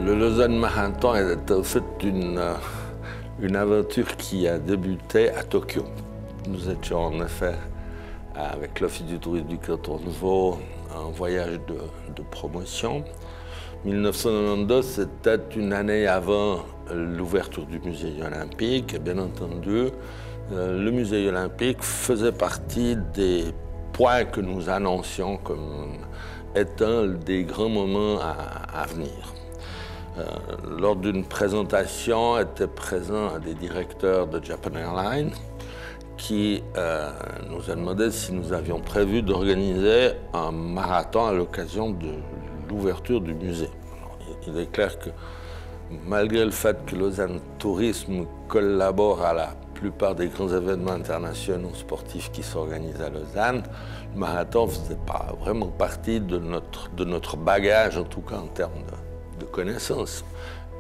Le Lausanne Marathon est en fait une aventure qui a débuté à Tokyo. Nous étions en effet avec l'Office du tourisme du canton de Vaud en voyage de promotion. 1992, c'était une année avant l'ouverture du musée olympique. Et bien entendu, le musée olympique faisait partie des points que nous annoncions comme étant des grands moments à venir. Lors d'une présentation, étaient présents des directeurs de Japan Airlines qui nous a demandé si nous avions prévu d'organiser un marathon à l'occasion de l'ouverture du musée. Alors, il est clair que malgré le fait que Lausanne Tourisme collabore à la plupart des grands événements internationaux sportifs qui s'organisent à Lausanne, le marathon ne faisait pas vraiment partie de notre bagage, en tout cas en termes de connaissances.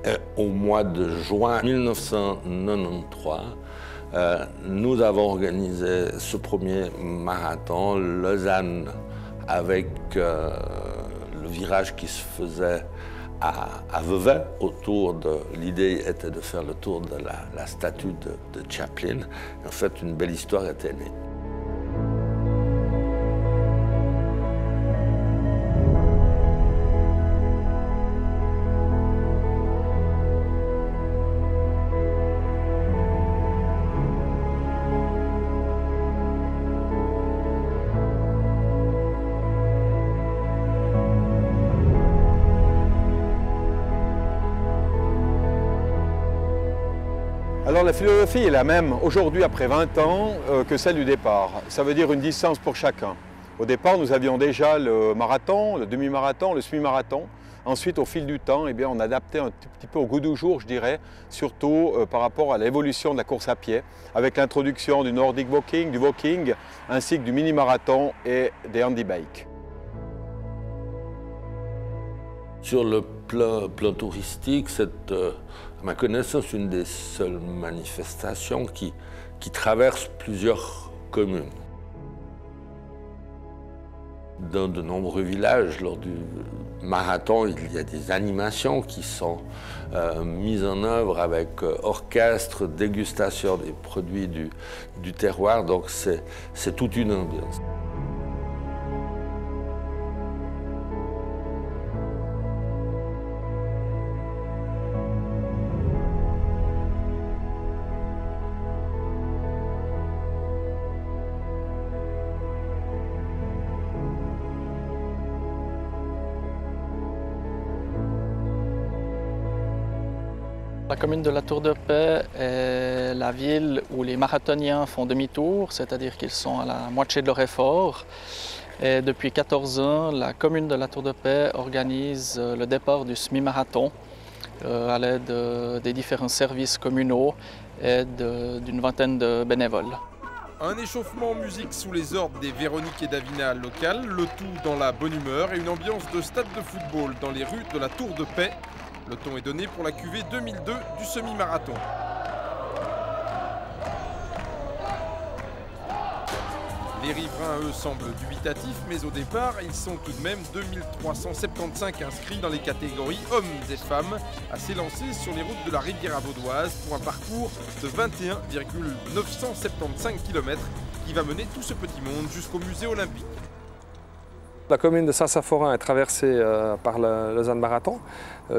Et au mois de juin 1993, nous avons organisé ce premier marathon, Lausanne, avec le virage qui se faisait à Vevey. L'idée était de faire le tour de la statue de Chaplin. En fait, une belle histoire était née. Alors la philosophie est la même aujourd'hui après 20 ans que celle du départ. Ça veut dire une distance pour chacun. Au départ, nous avions déjà le marathon, le demi-marathon, le semi-marathon. Ensuite, au fil du temps, on adaptait un petit peu au goût du jour, je dirais, surtout par rapport à l'évolution de la course à pied, avec l'introduction du Nordic Walking, du walking, ainsi que du mini-marathon et des handi-bikes. Sur le plan touristique, c'est, à ma connaissance, une des seules manifestations qui traverse plusieurs communes. Dans de nombreux villages, lors du marathon, il y a des animations qui sont mises en œuvre avec orchestre, dégustation des produits du terroir, donc c'est toute une ambiance. La commune de la Tour de Paix est la ville où les marathoniens font demi-tour, c'est-à-dire qu'ils sont à la moitié de leur effort. Et depuis 14 ans, la commune de la Tour de Paix organise le départ du semi-marathon à l'aide des différents services communaux et d'une vingtaine de bénévoles. Un échauffement en musique sous les ordres des Véronique et Davina locales, le tout dans la bonne humeur et une ambiance de stade de football dans les rues de la Tour de Paix. Le ton est donné pour la cuvée 2002 du semi-marathon. Les riverains, eux, semblent dubitatifs, mais au départ, ils sont tout de même 2375 inscrits dans les catégories hommes et femmes à s'élancer sur les routes de la Riviera vaudoise pour un parcours de 21,975 km qui va mener tout ce petit monde jusqu'au musée olympique. La commune de Saint-Symphorien est traversée par le Lausanne Marathon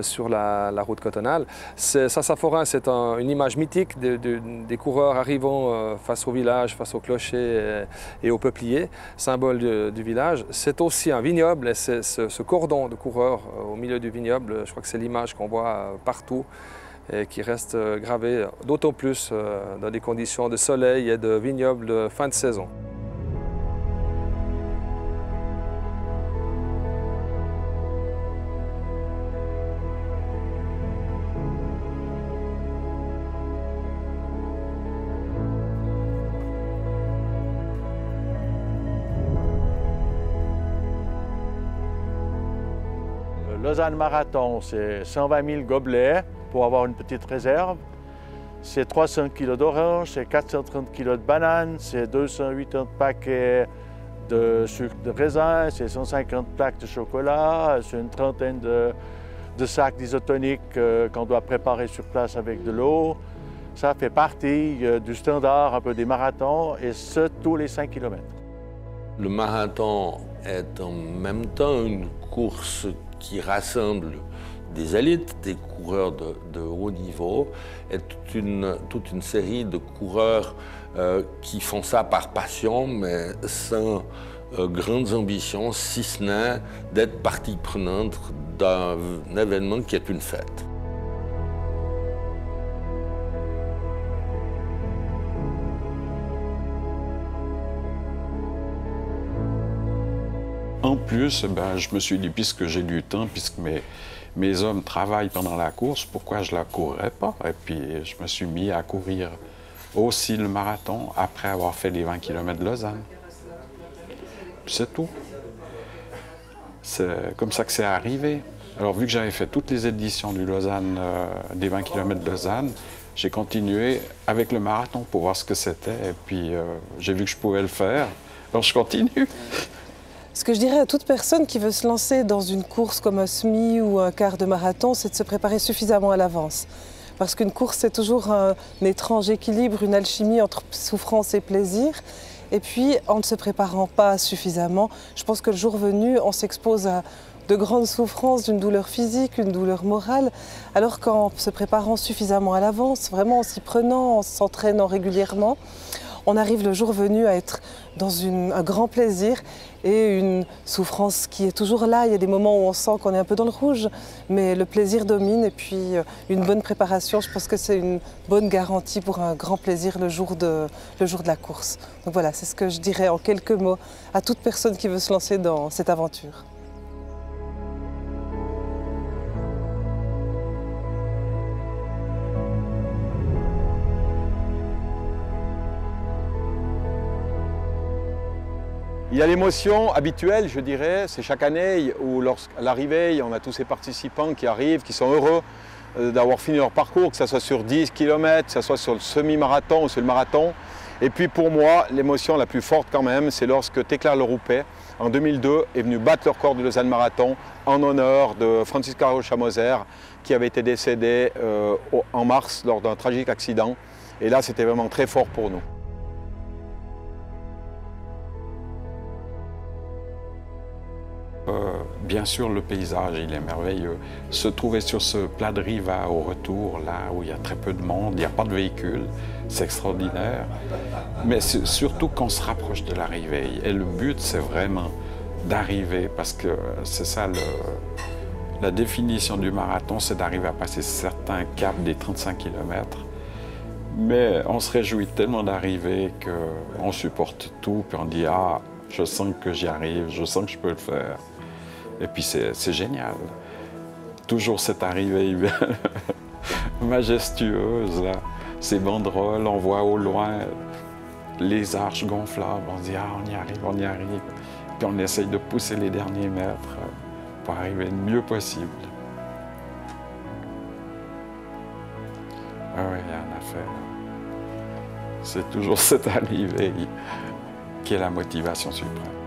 sur la route cantonale. Saint-Symphorien, c'est une image mythique des coureurs arrivant face au village, face au clocher et au peuplier, symbole du village. C'est aussi un vignoble et c'est ce cordon de coureurs au milieu du vignoble, je crois que c'est l'image qu'on voit partout et qui reste gravée, d'autant plus dans des conditions de soleil et de vignoble de fin de saison. Lausanne Marathon, c'est 120 000 gobelets pour avoir une petite réserve. C'est 300 kg d'orange, c'est 430 kg de bananes, c'est 280 paquets de sucre de raisin, c'est 150 plaques de chocolat, c'est une trentaine de de sacs d'isotonique qu'on doit préparer sur place avec de l'eau. Ça fait partie du standard un peu des marathons, et ce, tous les 5 km. Le marathon est en même temps une course qui rassemble des élites, des coureurs de haut niveau, et toute une série de coureurs qui font ça par passion, mais sans grandes ambitions, si ce n'est d'être partie prenante d'un événement qui est une fête. En plus, je me suis dit, puisque j'ai du temps, puisque mes hommes travaillent pendant la course, pourquoi je ne la courrais pas? Et puis, je me suis mis à courir aussi le marathon après avoir fait les 20 km de Lausanne. C'est tout. C'est comme ça que c'est arrivé. Alors, vu que j'avais fait toutes les éditions du Lausanne, des 20 km de Lausanne, j'ai continué avec le marathon pour voir ce que c'était. Et puis, j'ai vu que je pouvais le faire. Alors, je continue. Ce que je dirais à toute personne qui veut se lancer dans une course comme un semi ou un quart de marathon, c'est de se préparer suffisamment à l'avance. Parce qu'une course, c'est toujours un étrange équilibre, une alchimie entre souffrance et plaisir. Et puis, en ne se préparant pas suffisamment, je pense que le jour venu, on s'expose à de grandes souffrances, d'une douleur physique, une douleur morale, alors qu'en se préparant suffisamment à l'avance, vraiment en s'y prenant, en s'entraînant régulièrement, on arrive le jour venu à être dans un grand plaisir et une souffrance qui est toujours là. Il y a des moments où on sent qu'on est un peu dans le rouge, mais le plaisir domine, et puis une bonne préparation, je pense que c'est une bonne garantie pour un grand plaisir le jour de la course. Donc voilà, c'est ce que je dirais en quelques mots à toute personne qui veut se lancer dans cette aventure. Il y a l'émotion habituelle, je dirais, c'est chaque année où, à l'arrivée, on a tous ces participants qui arrivent, qui sont heureux d'avoir fini leur parcours, que ce soit sur 10 km, que ce soit sur le semi-marathon ou sur le marathon. Et puis pour moi, l'émotion la plus forte quand même, c'est lorsque Tekla Leroupé, en 2002, est venu battre le record du Lausanne Marathon en honneur de Francisca Rocha-Moser, qui avait été décédé en mars lors d'un tragique accident. Et là, c'était vraiment très fort pour nous. Bien sûr, le paysage, il est merveilleux. Se trouver sur ce plat de Riva au retour, là où il y a très peu de monde, il n'y a pas de véhicules, c'est extraordinaire. Mais surtout qu'on se rapproche de l'arrivée. Et le but, c'est vraiment d'arriver, parce que c'est ça, la définition du marathon, c'est d'arriver à passer certains caps des 35 km. Mais on se réjouit tellement d'arriver qu'on supporte tout, puis on dit « Ah, je sens que j'y arrive, je sens que je peux le faire ». Et puis c'est génial. Toujours cette arrivée majestueuse, là. Ces banderoles, on voit au loin les arches gonflables, on se dit « Ah, on y arrive, on y arrive ». Puis on essaye de pousser les derniers mètres pour arriver le mieux possible. Ah oui, il y en a fait. C'est toujours cette arrivée qui est la motivation suprême.